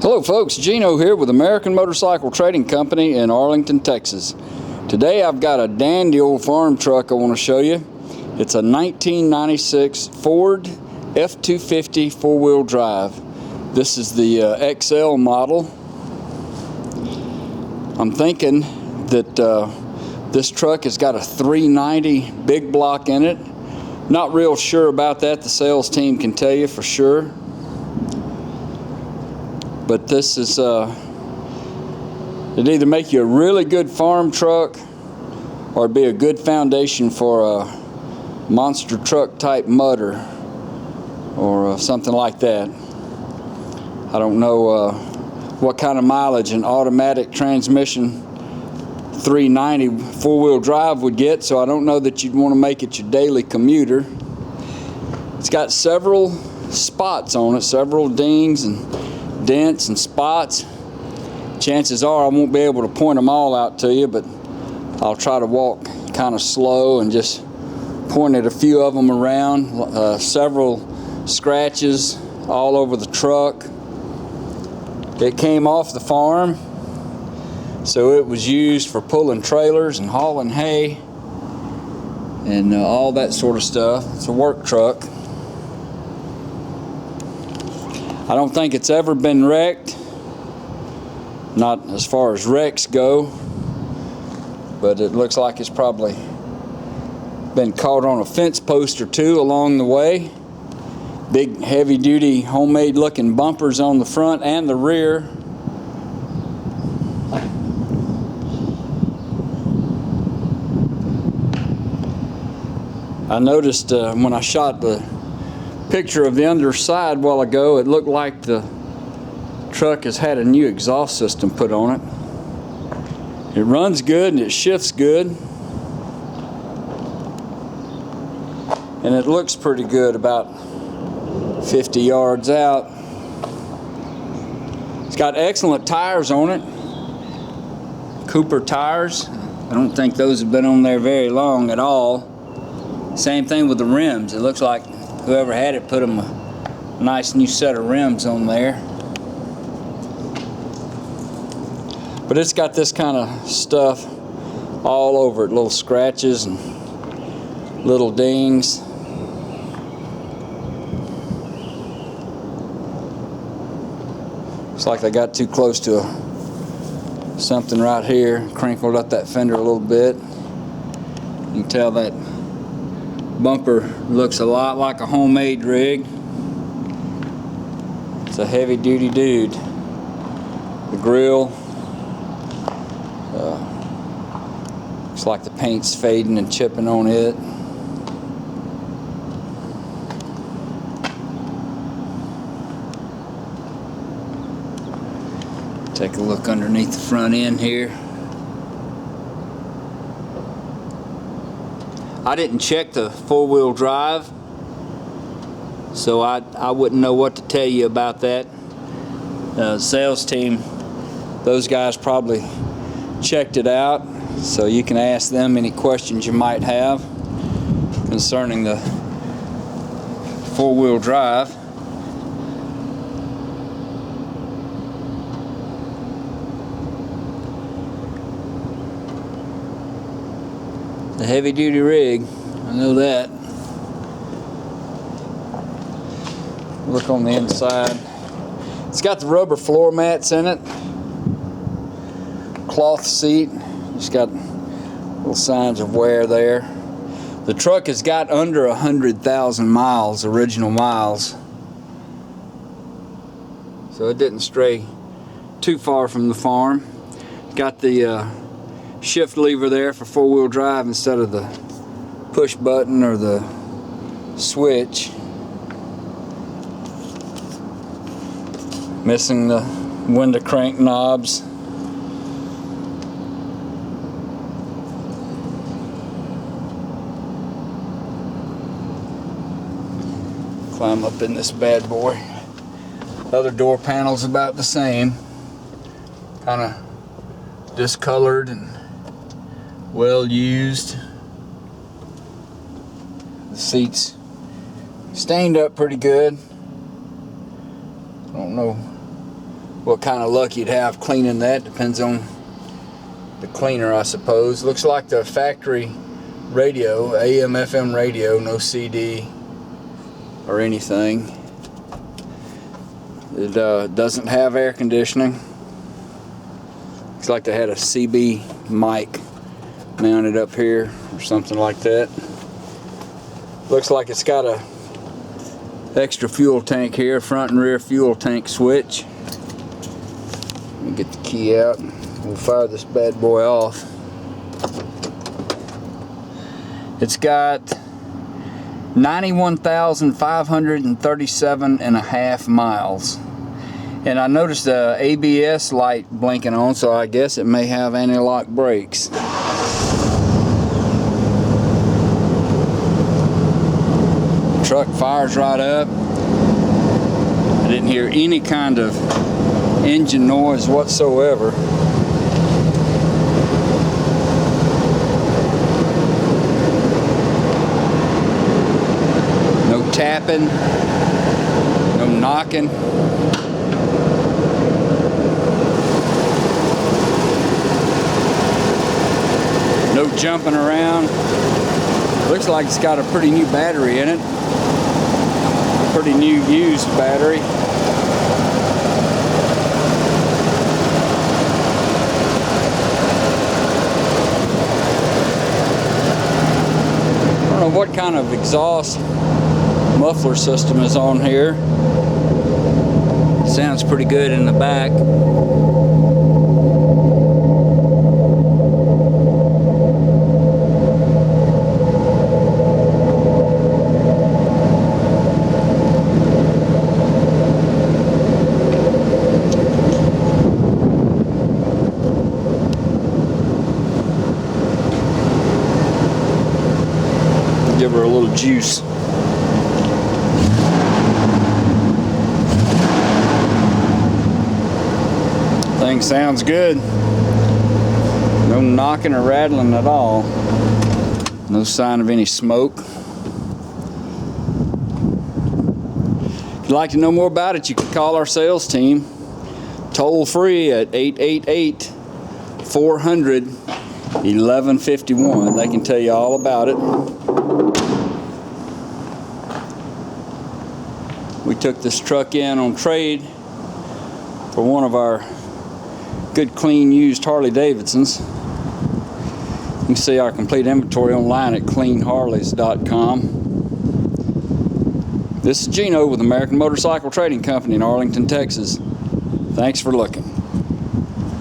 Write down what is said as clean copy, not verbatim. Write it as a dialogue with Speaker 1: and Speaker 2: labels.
Speaker 1: Hello folks, Gino here with American Motorcycle Trading Company in Arlington, Texas. Today I've got a dandy old farm truck I want to show you. It's a 1996 Ford F250 four-wheel drive. This is the XL model. I'm thinking that this truck has got a 390 big block in it. Not real sure about that. The sales team can tell you for sure. But this is, it'd either make you a really good farm truck or it'd be a good foundation for a monster truck type mudder or something like that. I don't know what kind of mileage an automatic transmission 390 four-wheel drive would get, so I don't know that you'd want to make it your daily commuter. It's got several spots on it, several dings and dents and spots. Chances are I won't be able to point them all out to you, but I'll try to walk kind of slow and just point at a few of them around. Several scratches all over the truck. It came off the farm, so it was used for pulling trailers and hauling hay and all that sort of stuff. It's a work truck. I don't think it's ever been wrecked, not as far as wrecks go, but it looks like it's probably been caught on a fence post or two along the way. Big heavy duty homemade looking bumpers on the front and the rear. I noticed when I shot the picture of the underside a while ago, it looked like the truck has had a new exhaust system put on it. It runs good and it shifts good, and it looks pretty good about 50 yards out. It's got excellent tires on it, Cooper tires. I don't think those have been on there very long at all. Same thing with the rims. It looks like whoever had it put them a nice new set of rims on there. But it's got this kind of stuff all over it, little scratches and little dings. Looks like they got too close to something right here, crinkled up that fender a little bit. You can tell that bumper looks a lot like a homemade rig. It's a heavy duty dude. The grill looks like the paint's fading and chipping on it. Take a look underneath the front end here. I didn't check the four-wheel drive, so I wouldn't know what to tell you about that. Sales team, those guys probably checked it out, so you can ask them any questions you might have concerning the four-wheel drive. A heavy-duty rig, I know that. Look on the inside. It's got the rubber floor mats in it. Cloth seat. Just got little signs of wear there. The truck has got under 100,000 miles, original miles. So it didn't stray too far from the farm. Got the shift lever there for four-wheel drive instead of the push button or the switch. Missing the window crank knobs. Climb up in this bad boy. Other door panels about the same. Kind of discolored and well used. The seats stained up pretty good. I don't know what kind of luck you'd have cleaning that. Depends on the cleaner, I suppose. Looks like the factory radio, AM FM radio, no CD or anything. It doesn't have air conditioning. Looks like they had a CB mic mounted up here or something like that. Looks like it's got a extra fuel tank here, front and rear fuel tank switch. Let me get the key out. We'll fire this bad boy off. It's got 91,537.5 miles. And I noticed the ABS light blinking on, so I guess it may have anti-lock brakes. The truck fires right up. I didn't hear any kind of engine noise whatsoever. No tapping, no knocking. No jumping around. Looks like it's got a pretty new battery in it. A pretty new used battery. I don't know what kind of exhaust muffler system is on here. Sounds pretty good in the back. Give her a little juice. Thing sounds good. No knocking or rattling at all. No sign of any smoke. If you'd like to know more about it, you can call our sales team toll free at 888-400-1151. They can tell you all about it. We took this truck in on trade for one of our good, clean, used Harley Davidsons. You can see our complete inventory online at cleanharleys.com. This is Gino with American Motorcycle Trading Company in Arlington, Texas. Thanks for looking.